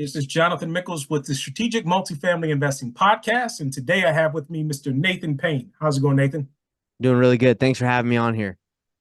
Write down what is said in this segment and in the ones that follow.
This is Jonathan Mickles with the Strategic Multifamily Investing Podcast. And today I have with me Mr. Nathan Payne. How's it going, Nathan? Doing really good. Thanks for having me on here.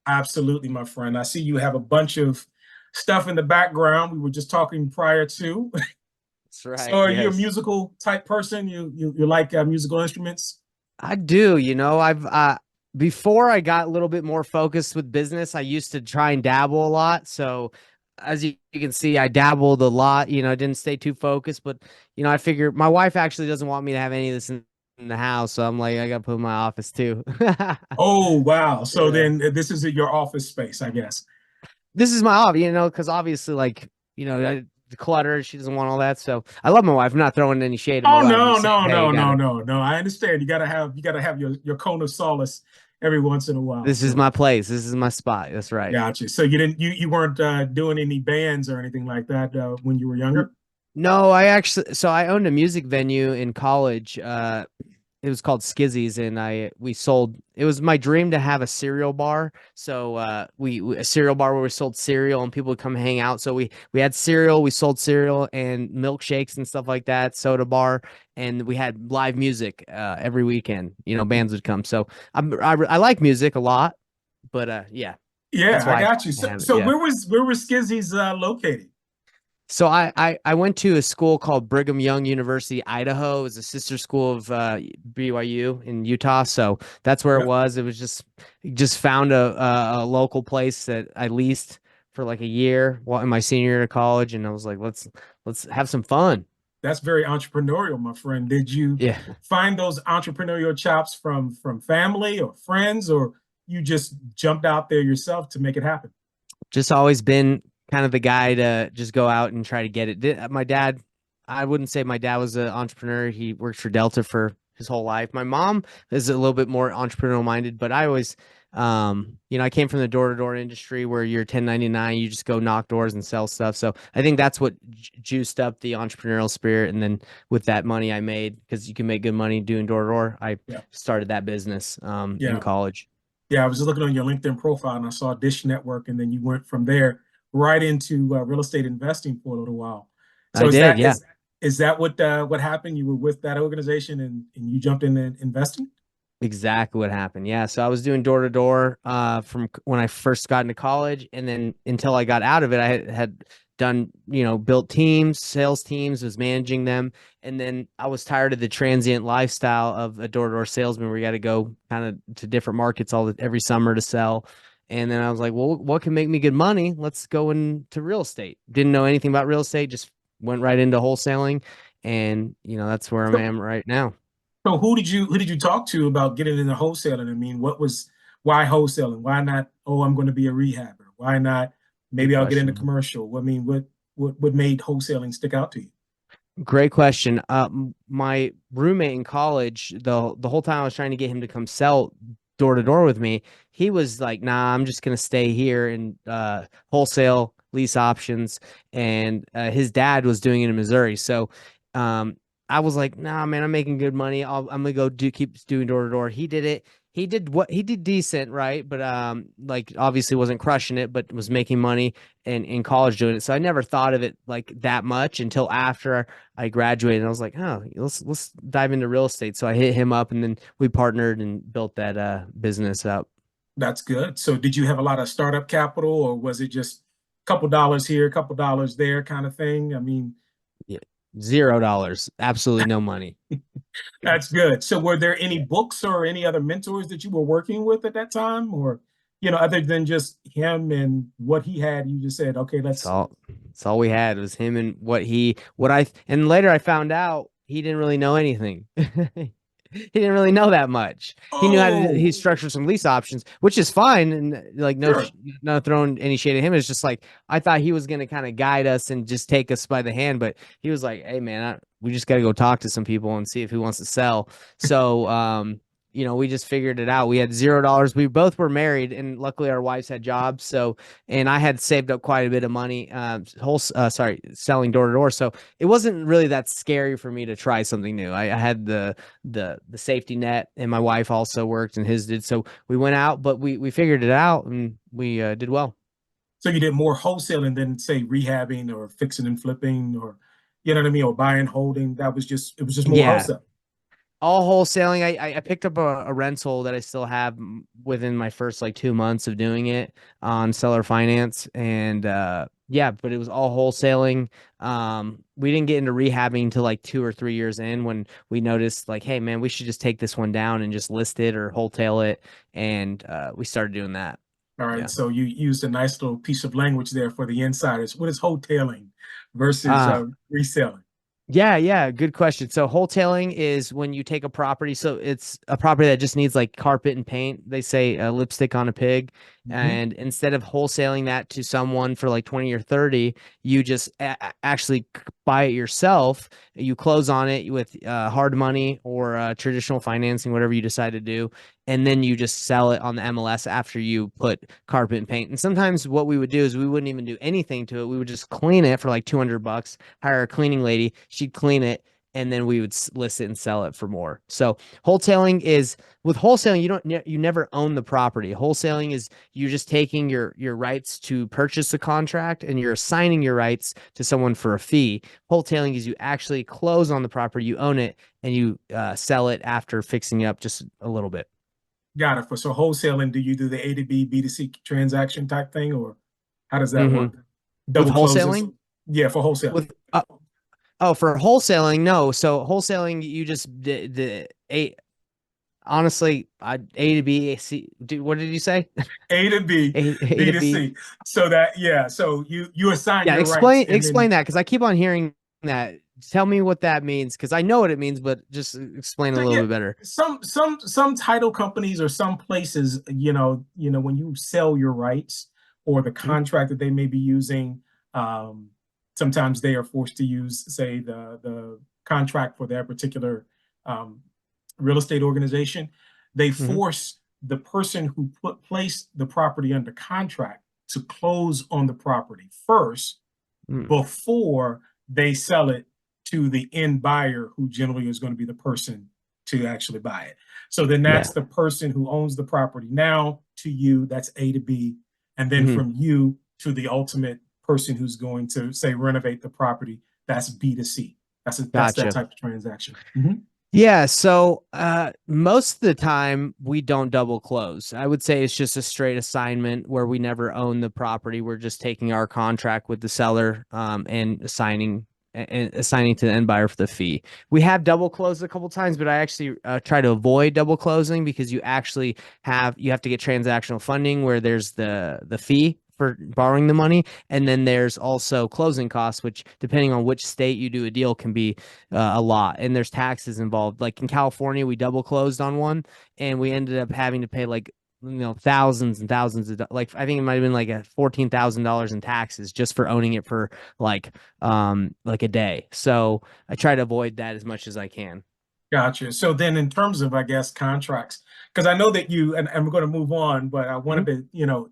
Absolutely, my friend. I see you have a bunch of stuff in the background. We were just talking prior to. That's So right. are you a Yes, musical type person? You like musical instruments? I do. I've before I got a little bit more focused with business, I used to try and dabble a lot. So as you can see, I dabbled a lot. I didn't stay too focused, but I figure my wife actually doesn't want me to have any of this in the house. So I'm like, I got to put in my office too. Oh, wow. So Yeah. then this is your office space, I guess. This is my hobby, because obviously, the clutter, she doesn't want all that. So I love my wife. I'm not throwing any shade at my Oh wife. I'm no, just saying, no, hey, you no, no, gotta. no, no. I understand. You gotta have your cone of solace every once in a while. This is So my place. This is my spot. That's right. gotcha. So you weren't doing any bands or anything like that when you were younger? No, I owned a music venue in college. It was called Skizzy's, and we sold. It was my dream to have a cereal bar. So a cereal bar where we sold cereal and people would come hang out. So we had cereal, we sold cereal and milkshakes and stuff like that. Soda bar, and we had live music every weekend. Bands would come. So I like music a lot, but yeah, Yeah, that's I why got you. I So, have it. so Yeah. where was Skizzy's located? So I went to a school called Brigham Young University, Idaho. It was a sister school of BYU in Utah. So that's where it Yeah, was. It was just found a local place that I leased for like a year while in my senior year of college, and I was like, let's have some fun. that's very entrepreneurial, my friend. Did you Yeah, find those entrepreneurial chops from family or friends, or you just jumped out there yourself to make it happen? just always been kind of the guy to just go out and try to get it. My dad, I wouldn't say my dad was an entrepreneur. He worked for Delta for his whole life. My mom is a little bit more entrepreneurial minded, but I always, I came from the door to door industry where you're 1099, you just go knock doors and sell stuff. So I think that's what juiced up the entrepreneurial spirit. And then with that money I made, because you can make good money doing door to door, I Yeah, started that business in yeah, college. yeah. I was just looking on your LinkedIn profile and I saw Dish Network, and then you went from there right into real estate investing for a little while. So I is did, that yeah. is that what happened? You were with that organization and you jumped in and investing? Exactly what happened. Yeah. So I was doing door to door from when I first got into college. And then until I got out of it, I had done, built teams, sales teams, was managing them. And then I was tired of the transient lifestyle of a door to door salesman where you got to go kind of to different markets every summer to sell. And then I was like, well, what can make me good money? Let's go into real estate. Didn't know anything about real estate, just went right into wholesaling. And, that's where I So, am right now. so who did you talk to about getting into wholesaling? I mean, why wholesaling? Why not, oh, I'm going to be a rehabber? Why not, Good maybe I'll get into question. commercial? I mean, what made wholesaling stick out to you? Great question. My roommate in college, the whole time I was trying to get him to come sell door to door with me, he was like, "Nah, I'm just gonna stay here and wholesale lease options." And his dad was doing it in Missouri, so um, I was like, "Nah, man, I'm making good money. I'm gonna go keep doing door to door." He did it. He did decent, right? But like obviously wasn't crushing it, but was making money in college doing it. So I never thought of it like that much until after I graduated. And I was like, oh, let's dive into real estate. So I hit him up, and then we partnered and built that business up. That's good. So did you have a lot of startup capital, or was it just a couple dollars here, a couple dollars there kind of thing? I mean, Yeah. $0, absolutely no money. that's good. So were there any Yeah. books or any other mentors that you were working with at that time, or other than just him and what he had, you just said, okay, It's let's. all it's all we had was him and what I and later I found out he didn't really know anything. He didn't really know that much. He knew how to he Oh, structured some lease options, which is fine, and like sure. no throwing any shade at him. It's just like I thought he was gonna kind of guide us and just take us by the hand, but he was like, "Hey man, we just got to go talk to some people and see if he wants to sell." So we just figured it out. We had $0. We both were married, and luckily our wives had jobs. So and I had saved up quite a bit of money, selling door to door. So it wasn't really that scary for me to try something new. I had the safety net, and my wife also worked, and his did. So we went out, but we figured it out, and we did well. So you did more wholesaling than say rehabbing or fixing and flipping or. you know what I mean, or buy and holding. It was just more Yeah, wholesale. all wholesaling. I picked up a rental that I still have within my first like 2 months of doing it on seller finance, and yeah, but it was all wholesaling. We didn't get into rehabbing until like 2 or 3 years in, when we noticed like, hey man, we should just take this one down and just list it or wholesale it, and we started doing that. All right. Yeah. So you used a nice little piece of language there for the insiders. What is wholetailing versus Uh reselling? Yeah, yeah, good question. So wholetailing is when you take a property, so it's a property that just needs like carpet and paint. They say lipstick on a pig. Hmm. And instead of wholesaling that to someone for like 20 or 30, you just actually buy it yourself. You close on it with hard money or traditional financing, whatever you decide to do. And then you just sell it on the MLS after you put carpet and paint. And sometimes what we would do is we wouldn't even do anything to it. We would just clean it for like 200 bucks, hire a cleaning lady, she'd clean it, and then we would list it and sell it for more. So wholesaling is, with wholesaling, you never own the property. Wholesaling is you're just taking your rights to purchase the contract and you're assigning your rights to someone for a fee. Wholesaling is you actually close on the property, you own it, and you sell it after fixing it up just a little bit. Got it. So wholesaling, do you do the A to B, B to C transaction type thing, or how does that Hmm. work? With Double closes? wholesaling, Yeah, for wholesaling. with oh, for wholesaling, no. So wholesaling, you just the a honestly, A to B, C. What did you say? A to B, A B to to B. C. So that, yeah, so you assign Yeah, your rights and explain then that, because I keep on hearing that. Tell me what that means, because I know what it means, but just explain a so little yeah, bit better. some title companies or some places, when you sell your rights or the Mhm. contract that they may be using, um, sometimes they are forced to use, say, the contract for their particular um, real estate organization. They Mhm. force the person who placed the property under contract to close on the property first Mm. before they sell it to the end buyer, who generally is going to be the person to actually buy it. So then Yeah. that's the person who owns the property now to you, that's A to B. And then Mhm. from you to the ultimate person who's going to, say, renovate the property, that's B to C. That's that Gotcha. type of transaction. Mm-hmm. Yeah, so most of the time we don't double close. I would say it's just a straight assignment where we never own the property. We're just taking our contract with the seller and assigning to the end buyer for the fee. We have double closed a couple times, but I actually try to avoid double closing, because you have to get transactional funding where there's the fee for borrowing the money, and then there's also closing costs, which depending on which state you do a deal can be a lot, and there's taxes involved. Like in California, we double closed on one, and we ended up having to pay like thousands and thousands of like, I think it might have been like a $14,000 in taxes just for owning it for like a day. So I try to avoid that as much as I can. Gotcha. So then, in terms of, I guess, contracts, because I know that and we're going to move on, but I wanted Mhm. to,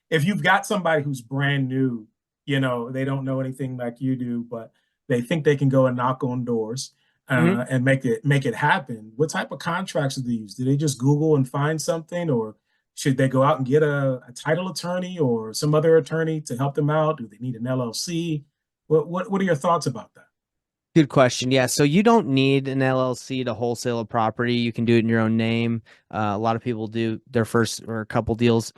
if you've got somebody who's brand new, they don't know anything like you do, but they think they can go and knock on doors Mhm. and make it happen. What type of contracts do they use? Do they just Google and find something, or should they go out and get a title attorney or some other attorney to help them out? Do they need an LLC? What are your thoughts about that? Good question. Yeah, so you don't need an LLC to wholesale a property. You can do it in your own name. A lot of people do their first or a couple deals,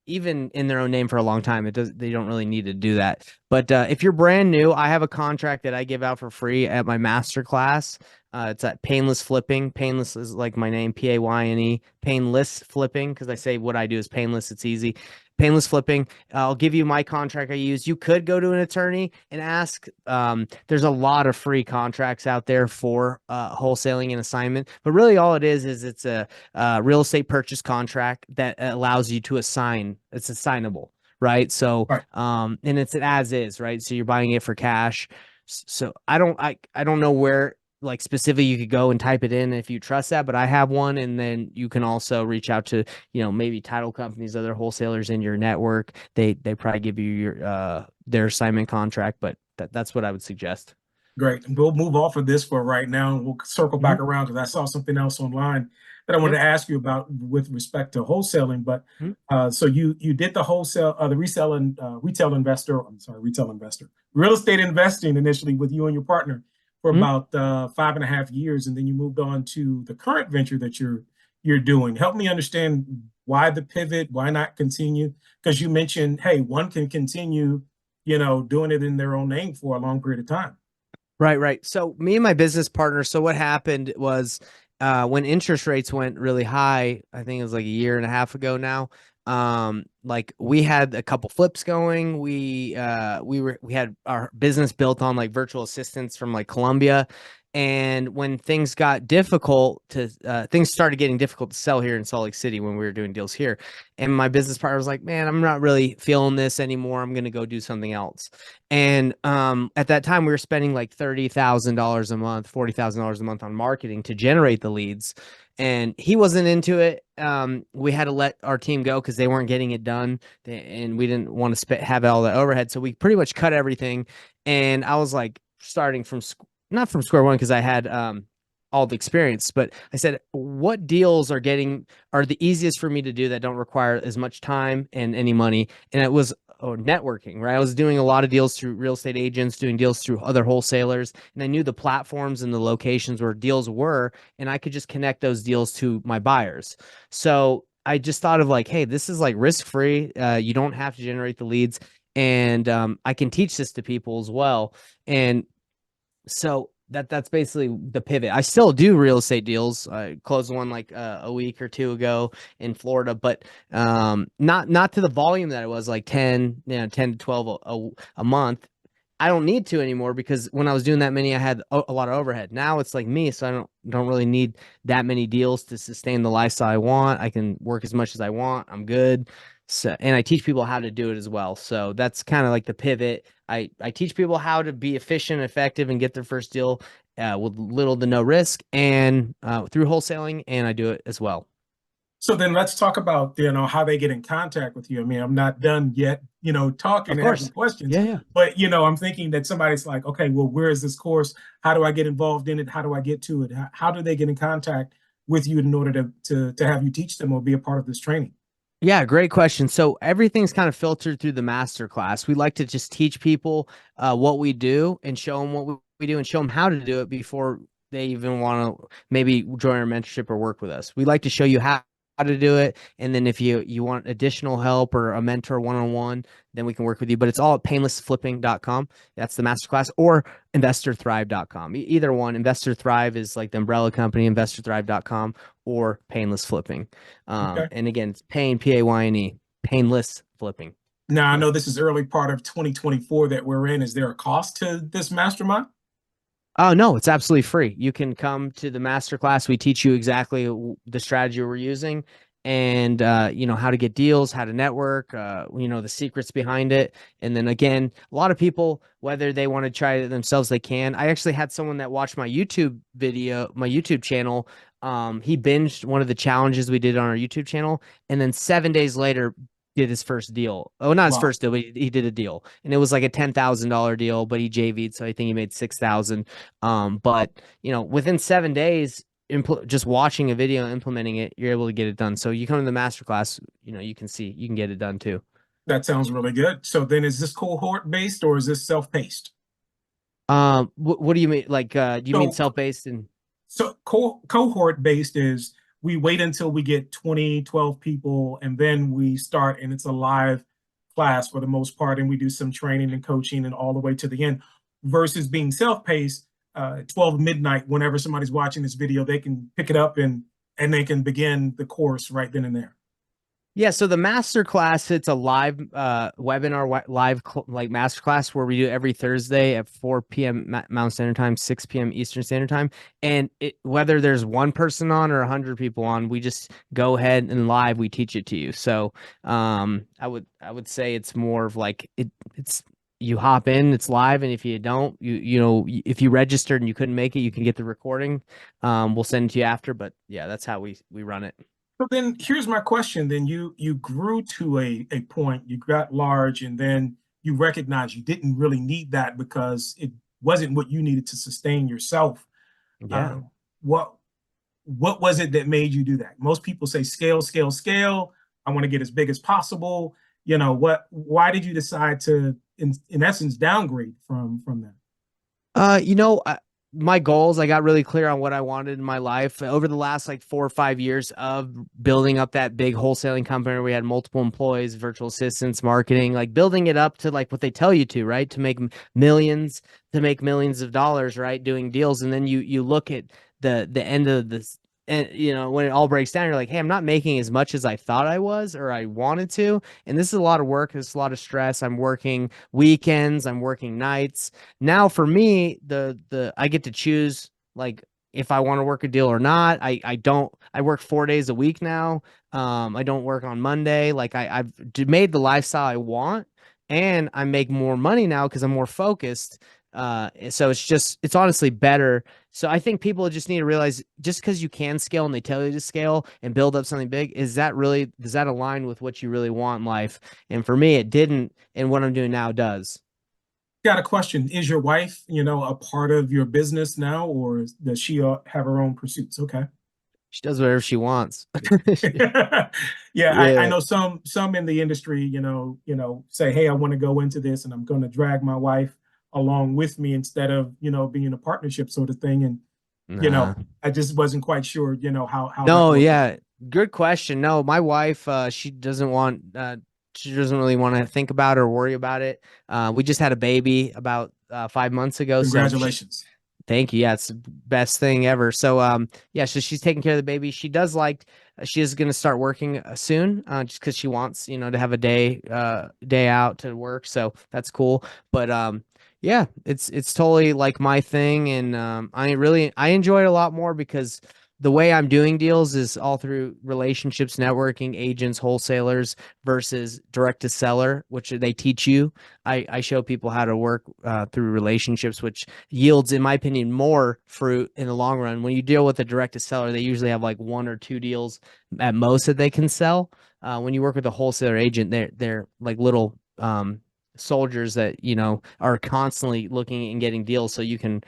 even in their own name for a long time. It does. They don't really need to do that. But if you're brand new, I have a contract that I give out for free at my master class. It's at Painless Flipping. Painless is like my name, Payne. Painless Flipping, because I say what I do is painless. It's easy. Painless Flipping. I'll give you my contract I use. You could go to an attorney and ask. There's a lot of free contracts out there for wholesaling and assignment, but really all it is it's a real estate purchase contract that allows you to assign. It's assignable, right? So, Right. and it's an as is, right? So you're buying it for cash. So I don't know where like specifically you could go and type it in if you trust that, but I have one, and then you can also reach out to maybe title companies, other wholesalers in your network. They probably give you your their assignment contract, but that's what I would suggest. Great. And we'll move off of this for right now, and we'll circle back Mhm. around because I saw something else online that I wanted Yeah. to ask you about with respect to wholesaling. But Mhm. so you did the wholesale, the resale and retail investor. I'm sorry, retail investor, real estate investing initially with you and your partner for Mhm. about 5.5 years, and then you moved on to the current venture that you're doing. Help me understand why the pivot, why not continue? Because you mentioned, hey, one can continue, doing it in their own name for a long period of time. Right, right. So me and my business partner, so what happened was when interest rates went really high, I think it was like a year and a half ago now. Like we had a couple flips going. We had our business built on like virtual assistants from like Colombia. And when things got difficult to things started getting difficult to sell here in Salt Lake City when we were doing deals here. And my business partner was like, "Man, I'm not really feeling this anymore. I'm gonna go do something else." And at that time, we were spending like $30,000 a month, $40,000 a month on marketing to generate the leads. And he wasn't into it. We had to let our team go because they weren't getting it done, and we didn't want to have all that overhead. So we pretty much cut everything. And I was like starting from not from square one because I had all the experience, but I said, what deals are the easiest for me to do that don't require as much time and any money? And it was networking, right? I was doing a lot of deals through real estate agents, doing deals through other wholesalers, and I knew the platforms and the locations where deals were, and I could just connect those deals to my buyers. So I just thought of like, hey, this is like risk free. You don't have to generate the leads, and I can teach this to people as well. And so that's basically the pivot. I still do real estate deals. I closed one like a week or two ago in Florida, but not to the volume that it was like 10, 10 to 12 a month. I don't need to anymore because when I was doing that many, I had a lot of overhead. Now it's like me, so I don't really need that many deals to sustain the lifestyle I want. I can work as much as I want. I'm good. So, and I teach people how to do it as well. So that's kind of like the pivot. I teach people how to be efficient, effective, and get their first deal with little to no risk, and through wholesaling, and I do it as well. So then let's talk about, how they get in contact with you. I mean, I'm not done yet, talking Of and asking course. questions, Yeah, yeah. but, I'm thinking that somebody's like, okay, well, where is this course? How do I get involved in it? How do I get to it? How do they get in contact with you in order to have you teach them or be a part of this training? Yeah, great question. So everything's kind of filtered through the master class. We like to just teach people what we do and show them what we do and show them how to do it before they even want to maybe join our mentorship or work with us. We like to show you how to do it, and then if you want additional help or a mentor one-on-one, then we can work with you. But it's all at painlessflipping.com. That's the master class, or investorthrive.com. Either one. Investor Thrive is like the umbrella company, investorthrive.com, or painless flipping. Okay. And again, it's Payne, Payne, painless flipping. Now, I So, know this is early part of 2024 that we're in. Is there a cost to this mastermind? oh no, it's absolutely free. You can come to the master class. We teach you exactly the strategy we're using, and how to get deals, how to network, the secrets behind it. And then again, a lot of people, whether they want to try it themselves, they can. I actually had someone that watched my YouTube channel. He binged one of the challenges we did on our YouTube channel, and then 7 days later did his first deal. Oh, not his Wow. first deal, but he did a deal, and it was like a $10,000 deal, but he JV'd, so I think he made 6,000. But within 7 days, just watching a video, implementing it, you're able to get it done. So you come to the masterclass, you can get it done too. That sounds really good. So then is this cohort based or is this self-paced? What do you mean? Like, do you mean So self-paced and? So cohort based is we wait until we get 20, 12 people, and then we start, and it's a live class for the most part, and we do some training and coaching and all the way to the end, versus being self-paced, 12 midnight, whenever somebody's watching this video, they can pick it up and they can begin the course right then and there. Yeah, so the master class, it's a live webinar, like master class where we do every Thursday at 4 p.m. Mountain Standard Time, 6 p.m. Eastern Standard Time. And whether there's one person on or 100 people on, we just go ahead and live, we teach it to you. So I would say it's more of like it's you hop in, it's live, and if you don't, if you registered and you couldn't make it, you can get the recording. We'll send it to you after, but yeah, that's how we run it. So then here's my question. Then you grew to a point, you got large, and then you recognize you didn't really need that because wasn't what you needed to sustain yourself. Yeah. Uh, what what was it that made you do that? Most people say scale, scale, scale. I want to get as big as possible. Why did you decide to, in essence, downgrade from that? You know, my goals, I got really clear on what I wanted in my life over the last like 4 or 5 years of building up that big wholesaling company. Where we had multiple employees, virtual assistants, marketing, like building it up to like what they tell you to, right? Millions, to make millions of dollars, right? Doing deals. And then you look at the end of this, and when it all breaks down, you're like, hey, I'm not making as much as I thought I was or I wanted to. And this is a lot of work. It's a lot of stress. I'm working weekends, I'm working nights. Now for me, the I get to choose like if I want to work a deal or not. I don't. I work 4 days a week now. I don't work on Monday. Like made the lifestyle I want, and I make more money now because I'm more focused. So it's honestly better. So I think people just need to realize, just because you can scale and they tell you to scale and build up something big, does that align with what you really want in life? And for me, it didn't, and what I'm doing now does. Got a question. Is your wife, a part of your business now, or does she have her own pursuits? Okay. She does whatever she wants. Yeah, I Yeah. know some in the industry, say, hey, I want to go into this and I'm going to drag my wife along with me instead of, being a partnership sort of thing. And, Nah. I just wasn't quite sure, how that No, worked out. yeah. Good question. No, my wife, she doesn't really want to think about it or worry about it. We just had a baby about 5 months ago, so Congratulations. thank you. Yeah, it's the best thing ever. So, yeah, so she's taking care of the baby. She is going to start working soon, just because she wants, to have a day out to work. So that's cool. But, yeah, it's totally like my thing. And, I enjoy it a lot more because the way I'm doing deals is all through relationships, networking, agents, wholesalers versus direct to seller, which they teach you. I show people how to work through relationships, which yields, in my opinion, more fruit in the long run. When you deal with a direct to seller, they usually have like 1 or 2 deals at most that they can sell. When you work with a wholesaler agent, they're like little soldiers that are constantly looking and getting deals, so you can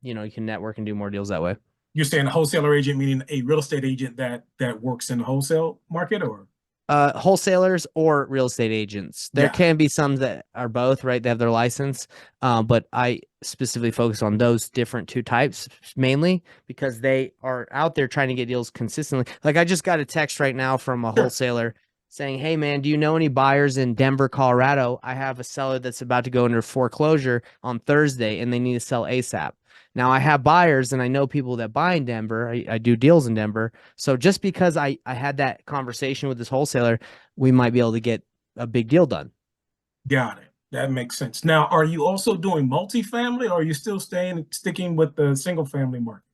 network and do more deals that way. You're saying a wholesaler agent, meaning a real estate agent that works in the wholesale market, or Wholesalers or real estate agents. There yeah, can be some that are both, right? They have their license. But I specifically focus on those different two types mainly because they are out there trying to get deals consistently. Like I just got a text right now from a sure, wholesaler saying, hey man, do you know any buyers in Denver, Colorado? I have a seller that's about to go under foreclosure on Thursday and they need to sell ASAP. Now I have buyers and I know people that buy in Denver. I do deals in Denver. So just because I had that conversation with this wholesaler, we might be able to get a big deal done. got it. That makes sense. Now, are you also doing multifamily, or are you still sticking with the single family market?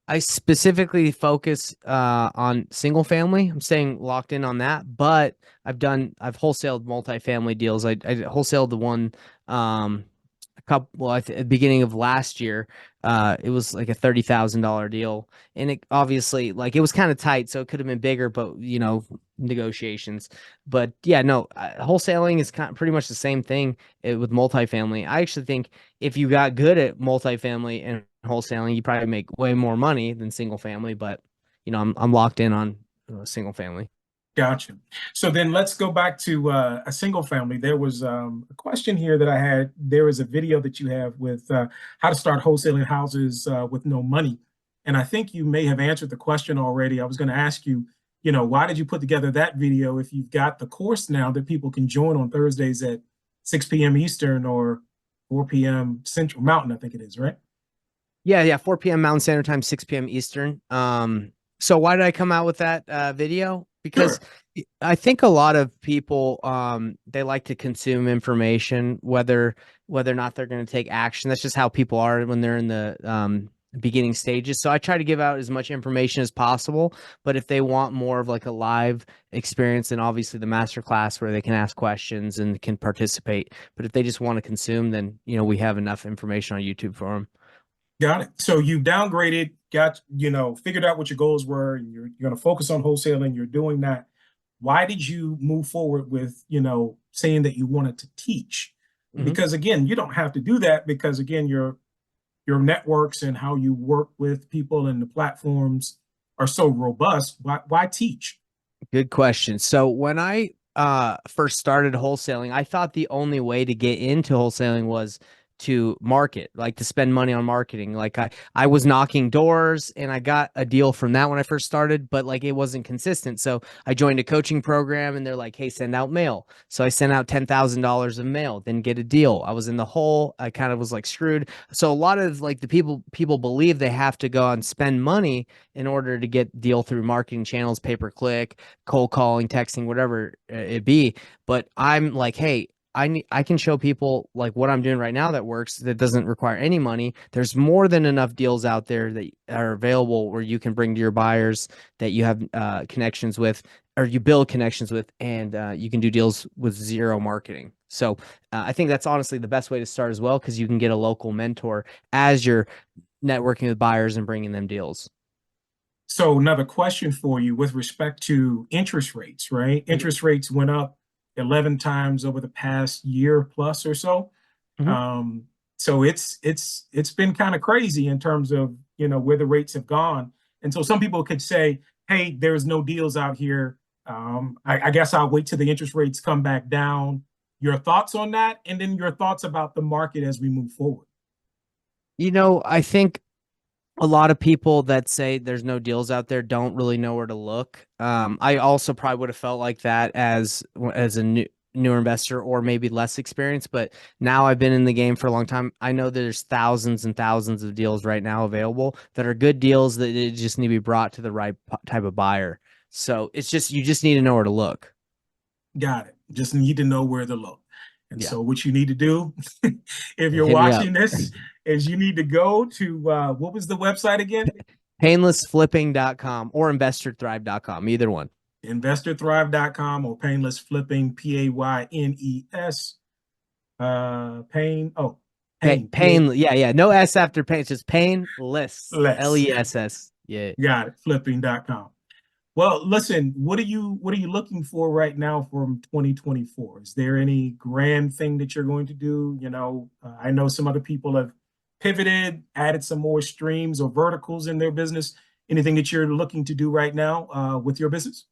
I specifically focus on single family. I'm staying locked in on that, but I've wholesaled multifamily deals. I wholesaled the one a couple well at the beginning of last year. It was like a $30,000 deal, and it obviously like it was kind of tight, so it could have been bigger, but negotiations. But yeah, no, wholesaling is pretty much the same thing with multifamily. I actually think if you got good at multifamily and wholesaling, you probably make way more money than single family. But I'm locked in on single family. Gotcha. So then let's go back to a single family. There was a question here that I had. There is a video that you have with how to start wholesaling houses with no money. And I think you may have answered the question already. I was going to ask you, why did you put together that video if you've got the course now that people can join on Thursdays at 6 p.m. Eastern or 4 p.m. Central Mountain, I think it is, right? Yeah, yeah, 4 p.m. Mountain Standard Time, 6 p.m. Eastern. So why did I come out with that video? Because Sure. I think a lot of people they like to consume information, whether or not they're going to take action. That's just how people are when they're in the beginning stages. So I try to give out as much information as possible. But if they want more of like a live experience, then obviously the master class where they can ask questions and can participate. But if they just want to consume, then we have enough information on YouTube for them. Got it. So you downgraded, figured out what your goals were, and you're going to focus on wholesaling. You're doing that. Why did you move forward with, saying that you wanted to teach? Hmm. because again, you don't have to do that because again, your networks and how you work with people and the platforms are so robust. Why teach? Good question. So when I first started wholesaling, I thought the only way to get into wholesaling was to market, like to spend money on marketing. Like I was knocking doors and I got a deal from that when I first started, but like it wasn't consistent. So I joined a coaching program and they're like, "Hey, send out mail." So I sent out $10,000 of mail, didn't get a deal. I was in the hole. I kind of was like screwed. So a lot of like the people believe they have to go and spend money in order to get deal through marketing channels, pay per click, cold calling, texting, whatever it be. But I'm like, hey, I can show people like what I'm doing right now that works, that doesn't require any money. There's more than enough deals out there that are available where you can bring to your buyers that you have connections with, or you build connections with, and you can do deals with zero marketing. So I think that's honestly the best way to start as well, because you can get a local mentor as you're networking with buyers and bringing them deals. So another question for you with respect to interest rates, right? Mhm. Interest rates went up 11 times over the past year plus or so. Mhm. Um, so it's been kind of crazy in terms of, where the rates have gone. And so some people could say, hey, there's no deals out here. I guess I'll wait till the interest rates come back down. Your thoughts on that, and then your thoughts about the market as we move forward. I think a lot of people that say there's no deals out there don't really know where to look. I also probably would have felt like that as a newer investor or maybe less experienced, but now I've been in the game for a long time. I know there's thousands and thousands of deals right now available that are good deals that it just need to be brought to the right type of buyer. So it's just you just need to know where to look. Got it. Just need to know where to look. And Yeah, so what you need to do, if you're hit me up. watching this, is you need to go to what was the website again? Painlessflipping.com or investorthrive.com, either one. Investorthrive.com or painless flipping, Paynes, Payne, oh, Payne, Pain, yeah, yeah. No S after pain. It's just painless. less. LESS. Yeah. Got it. Flipping.com. Well, listen, what are you looking for right now from 2024? Is there any grand thing that you're going to do? I know some other people have pivoted, added some more streams or verticals in their business. Anything that you're looking to do right now with your business?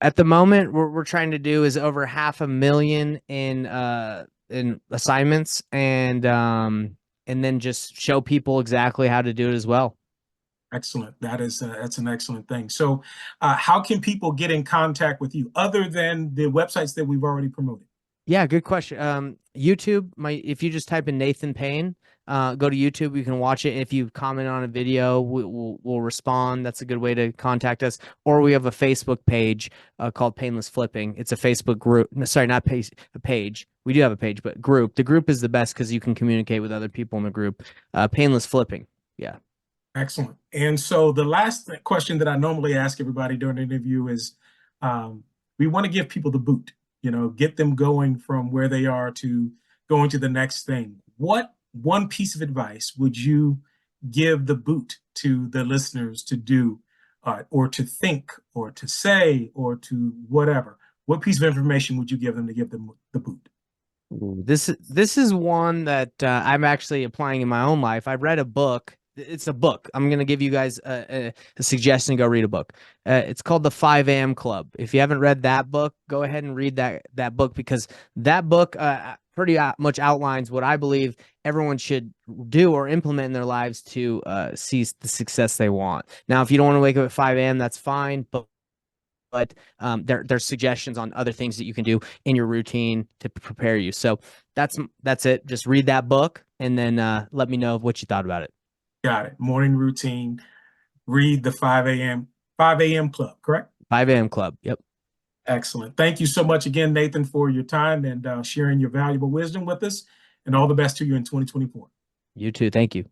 At the moment, what we're trying to do is over 500,000 in assignments, and then just show people exactly how to do it as well. Excellent. That's an excellent thing. So, how can people get in contact with you other than the websites that we've already promoted? Yeah, good question. YouTube, if you just type in Nathan Payne, go to YouTube, you can watch it. If you comment on a video, we'll respond. That's a good way to contact us. Or we have a Facebook page called Painless Flipping. It's a Facebook group. No, sorry, not page, a page. We do have a page, but group. The group is the best because you can communicate with other people in the group. Painless Flipping. Yeah. Excellent. And so the last question that I normally ask everybody during the interview is, um, we want to give people the boot, get them going from where they are to going to the next thing. What one piece of advice would you give the boot to the listeners to do, or to think, or to say, or to whatever? What piece of information would you give them to give them the boot? Ooh, this is one that I'm actually applying in my own life. I read a book. It's a book. I'm gonna give you guys a suggestion. Go read a book. It's called The 5 a.m. Club. If you haven't read that book, go ahead and read that book, because that book pretty much outlines what I believe everyone should do or implement in their lives to see the success they want. Now, if you don't want to wake up at 5 a.m., that's fine, but there's suggestions on other things that you can do in your routine to prepare you. So that's it. Just read that book and then let me know what you thought about it. Got it. Morning routine. Read the 5 a.m. Club, correct? 5 a.m. Club. Yep. Excellent. Thank you so much again, Nathan, for your time and sharing your valuable wisdom with us. And all the best to you in 2024. You too. Thank you.